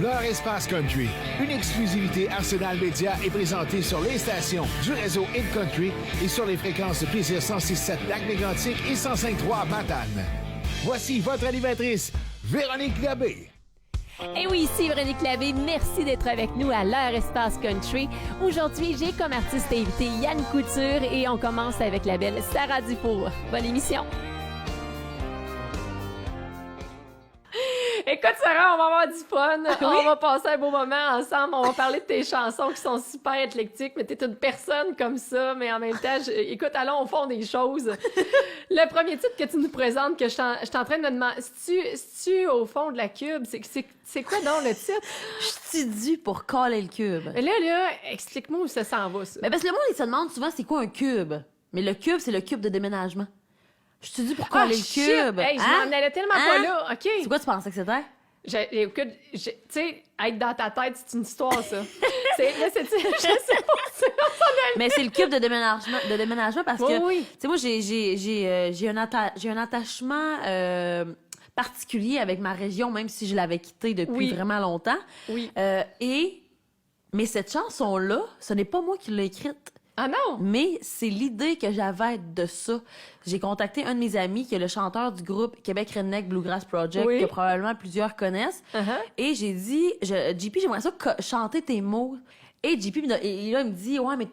Leur espace country, une exclusivité Arsenal Média est présentée sur les stations du réseau Hit Country et sur les fréquences de plaisir 106.7 Lac-Mégantic et 105.3 Matane. Voici votre animatrice, Véronique Labbé. Et oui, ici Véronique Labbé, merci d'être avec nous à l'heure Espace Country. Aujourd'hui, j'ai comme artiste invité Yann Couture et on commence avec la belle Sarah Dufour. Bonne émission! Écoute, Sarah, on va avoir du fun. Oui? On va passer un beau moment ensemble. On va parler de tes chansons qui sont super éclectiques, mais t'es une personne comme ça, mais en même temps, écoute, allons au fond des choses. Le premier titre que tu nous présentes, que je suis en train de me demander, si tu au fond de la cube, c'est quoi donc le titre? Je suis due pour caler le cube. Mais là, explique-moi où ça s'en va, ça. Mais parce que le monde, il se demande souvent c'est quoi un cube. Mais le cube, c'est le cube de déménagement. Je suis due pour caler le cube. Hey, je m'en allais tellement pas là. OK. C'est quoi tu pensais que c'était? Écoute, tu sais, être dans ta tête, c'est une histoire, ça. Je sais pas. Mais c'est le cube de déménagement parce que, oui. Tu sais, moi, j'ai un attachement particulier avec ma région, même si je l'avais quittée depuis vraiment longtemps. Oui. Mais cette chanson-là, ce n'est pas moi qui l'ai écrite. Ah non? Mais c'est l'idée que j'avais de ça. J'ai contacté un de mes amis qui est le chanteur du groupe Québec Redneck Bluegrass Project, que probablement plusieurs connaissent. Et j'ai dit, JP, j'aimerais ça chanter tes mots. Et JP, là, il me dit, ouais, mais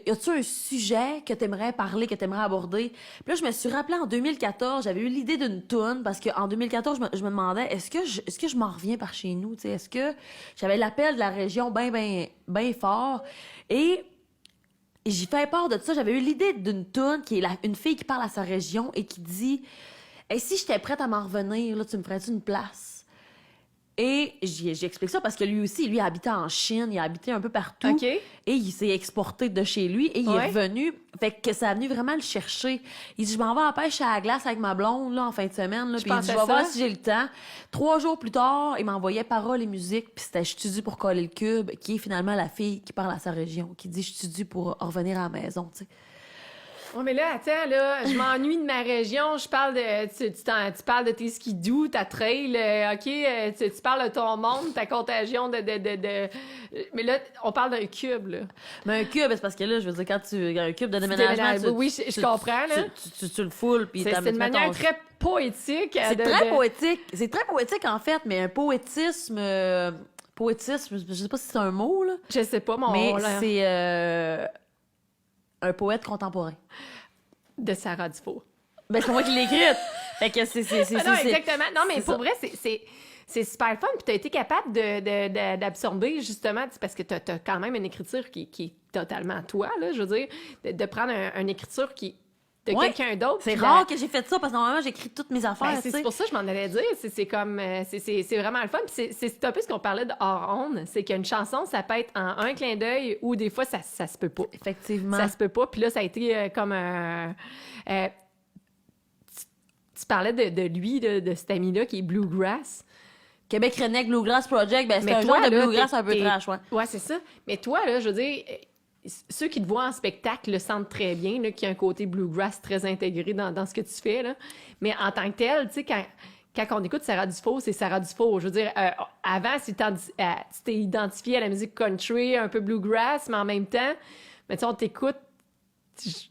y a-tu un sujet que t'aimerais parler, que t'aimerais aborder? Puis là, je me suis rappelé en 2014, j'avais eu l'idée d'une toune, parce qu'en 2014, je me demandais, est-ce que je m'en reviens par chez nous? T'sais, est-ce que j'avais l'appel de la région bien fort? Et j'ai fait part de ça. J'avais eu l'idée d'une toune qui est une fille qui parle à sa région et qui dit hey, si j'étais prête à m'en revenir, là, tu me ferais-tu une place? Et j'explique ça parce que lui aussi, lui, habitait en Chine, il a habité un peu partout. Okay. Et il s'est exporté de chez lui et il est revenu. Fait que ça a venu vraiment le chercher. Il dit, je m'en vais à la pêche à la glace avec ma blonde là, en fin de semaine. Là, puis il dit, je vais voir si j'ai le temps. 3 jours plus tard, il m'envoyait paroles et musique. Puis c'était Je suis due pour coller le cube, qui est finalement la fille qui parle à sa région, qui dit, je suis due pour revenir à la maison, tu sais. Oh, mais là, attends, là, je m'ennuie de ma région. Je parle de... Tu parles de tes skidoo, ta trail, OK? Tu parles de ton monde, ta contagion de... Mais là, on parle d'un cube, là. Mais un cube, c'est parce que là, je veux dire, quand tu... Un cube de déménagement... Oui, je comprends, là. Tu le foules, puis... C'est une manière très poétique. C'est très poétique. C'est très poétique, en fait, mais un poétisme... Poétisme, je sais pas si c'est un mot, là. Je sais pas, mais c'est... un poète contemporain. De Sarah Dufour. Ben, c'est moi qui l'ai écrite. Fait que c'est non, exactement. Non, mais pour ça. vrai, c'est super fun. Puis t'as été capable d'absorber, justement, parce que t'as quand même une écriture qui est totalement toi, là, je veux dire, de prendre une écriture qui de quelqu'un d'autre. C'est rare que j'ai fait ça, parce que normalement, j'écris toutes mes affaires, c'est pour ça que je m'en allais dire. C'est comme... c'est vraiment le fun. Puis c'est un peu ce qu'on parlait de hors-onde. C'est qu'une chanson, ça peut être en un clin d'œil ou des fois, ça se peut pas. Effectivement. Ça se peut pas. Puis là, ça a été comme un... tu parlais de lui, de cet ami-là qui est Bluegrass. Québec Redneck Bluegrass Project, ben c'est un genre de bluegrass un peu trash, ouais. Ouais, c'est ça. Mais toi, là, je veux dire... Ceux qui te voient en spectacle le sentent très bien, là, qu'il y a un côté bluegrass très intégré dans ce que tu fais. Là. Mais en tant que tel, tu sais, quand on écoute Sarah Dufour, c'est Sarah Dufour. Je veux dire, avant, tu t'es identifié à la musique country, un peu bluegrass, mais en même temps, mais tu sais, on t'écoute,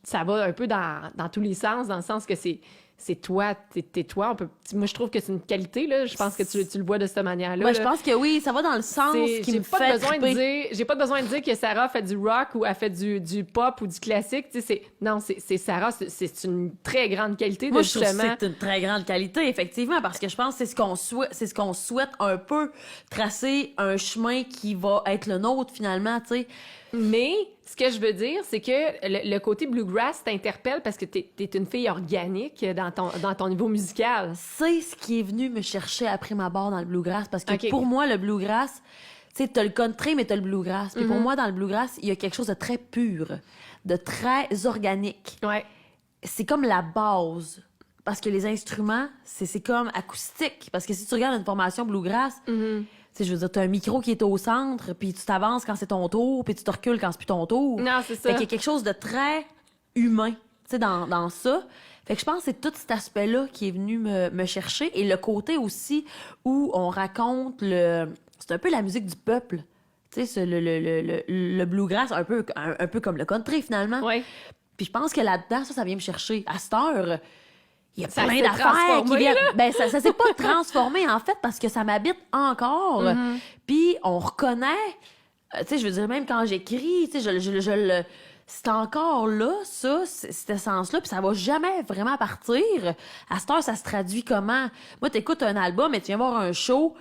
ça va un peu dans tous les sens, dans le sens que c'est toi, t'es toi. Moi, je trouve que c'est une qualité, là. Je pense que tu le vois de cette manière-là. Ouais, je pense que oui, ça va dans le sens qui me fait triper. J'ai pas besoin de dire que Sarah fait du rock ou elle fait du pop ou du classique. Non, c'est Sarah, c'est une très grande qualité. Moi, je trouve que c'est une très grande qualité, effectivement, parce que je pense que c'est ce qu'on souhaite un peu, tracer un chemin qui va être le nôtre, finalement, tu sais. Mais ce que je veux dire, c'est que le côté bluegrass t'interpelle parce que t'es une fille organique dans ton niveau musical. C'est ce qui est venu me chercher après ma barre dans le bluegrass, parce que pour moi, le bluegrass, tu sais, t'as le country, mais t'as le bluegrass. Puis pour moi, dans le bluegrass, il y a quelque chose de très pur, de très organique. Ouais. C'est comme la base. Parce que les instruments, c'est comme acoustique. Parce que si tu regardes une formation bluegrass... Tu sais, je veux dire, t'as un micro qui est au centre, puis tu t'avances quand c'est ton tour, puis tu te recules quand c'est plus ton tour. Non, c'est ça. Fait qu'il y a quelque chose de très humain, tu sais, dans ça. Fait que je pense que c'est tout cet aspect-là qui est venu me chercher. Et le côté aussi où on raconte c'est un peu la musique du peuple. Tu sais, le bluegrass, un peu comme le country, finalement. Ouais. Puis je pense que là-dedans, ça vient me chercher. À cette heure, il y a Ça plein s'est d'affaires qui viennent. transformé, Ben, ça s'est pas transformé, en fait, parce que ça m'habite encore. Puis on reconnaît, tu sais, je veux dire, même quand j'écris, tu sais, c'est encore là, ça, cette essence-là, puis ça va jamais vraiment partir. À cette heure, ça se traduit comment? Moi, t'écoutes un album et tu viens voir un show,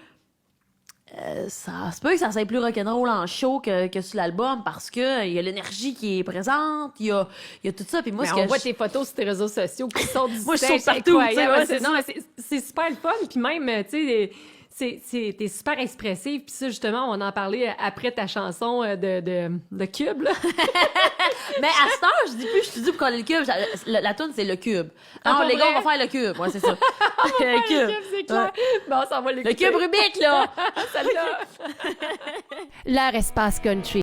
ça se peut que ça soit plus rock'n'roll en show que sur l'album parce que il y a l'énergie qui est présente, il y a tout ça. Puis moi, on voit tes photos sur tes réseaux sociaux qui sortent du moi, je stage, saute partout. incroyable. C'est Non, mais c'est super le fun. Puis même, tu sais, t'es super expressive. Puis ça, justement, on en parlait après ta chanson de Cube, là. Mais à cette heure, je dis plus, je te dis pour coller le cube. La toune, c'est le cube. Alors, les gars, on va faire le cube. Ouais, c'est ça. Le cube. C'est clair. Bon, ça va le cube Rubik, là. Celle-là. L'art espace country.